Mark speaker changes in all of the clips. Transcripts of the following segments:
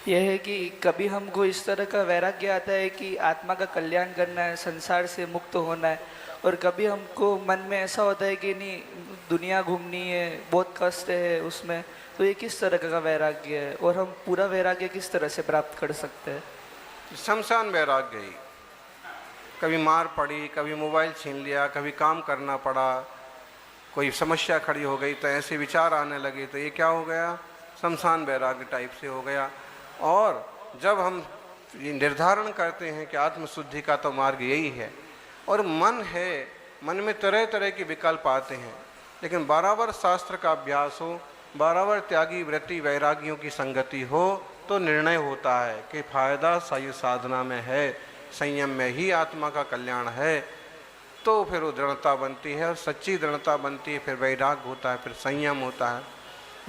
Speaker 1: यह है कि कभी हमको इस तरह का वैराग्य आता है कि आत्मा का कल्याण करना है, संसार से मुक्त होना है, और कभी हमको मन में ऐसा होता है कि नहीं, दुनिया घूमनी है, बहुत कष्ट है उसमें। तो ये किस तरह का वैराग्य है और हम पूरा वैराग्य किस तरह से प्राप्त कर सकते हैं?
Speaker 2: शमशान वैराग्य ही। कभी मार पड़ी, कभी मोबाइल छीन लिया, कभी काम करना पड़ा, कोई समस्या खड़ी हो गई तो ऐसे विचार आने लगे, तो ये क्या हो गया? शमशान वैराग्य टाइप से हो गया। और जब हम ये निर्धारण करते हैं कि आत्मशुद्धि का तो मार्ग यही है, और मन है, मन में तरह तरह के विकल्प आते हैं, लेकिन बराबर शास्त्र का अभ्यास हो, बराबर त्यागी वृत्ति वैरागियों की संगति हो, तो निर्णय होता है कि फायदा सही साधना में है, संयम में ही आत्मा का कल्याण है। तो फिर वो दृढ़ता बनती है, और सच्ची दृढ़ता बनती है, फिर वैराग्य होता है, फिर संयम होता है।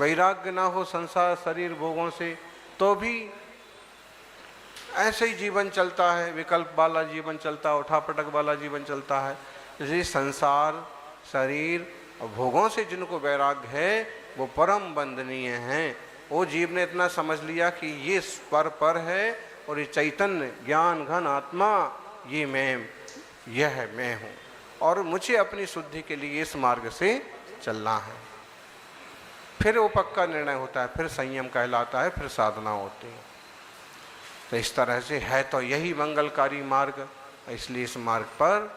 Speaker 2: वैराग्य ना हो संसार शरीर भोगों से तो भी ऐसे ही जीवन चलता है, विकल्प वाला जीवन चलता है, उठापटक वाला जीवन चलता है। इसलिए संसार शरीर और भोगों से जिनको वैराग्य है वो परम वंदनीय हैं। वो जीव ने इतना समझ लिया कि ये पर है, और ये चैतन्य ज्ञान घन आत्मा ये मैं हूँ, और मुझे अपनी शुद्धि के लिए इस मार्ग से चलना है। फिर वो पक्का निर्णय होता है, फिर संयम कहलाता है, फिर साधना होती है। तो इस तरह से है तो यही मंगलकारी मार्ग। इसलिए इस मार्ग पर,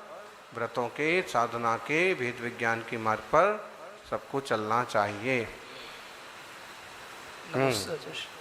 Speaker 2: व्रतों के, साधना के, वेद विज्ञान के मार्ग पर सबको चलना चाहिए।
Speaker 1: नमस्ते।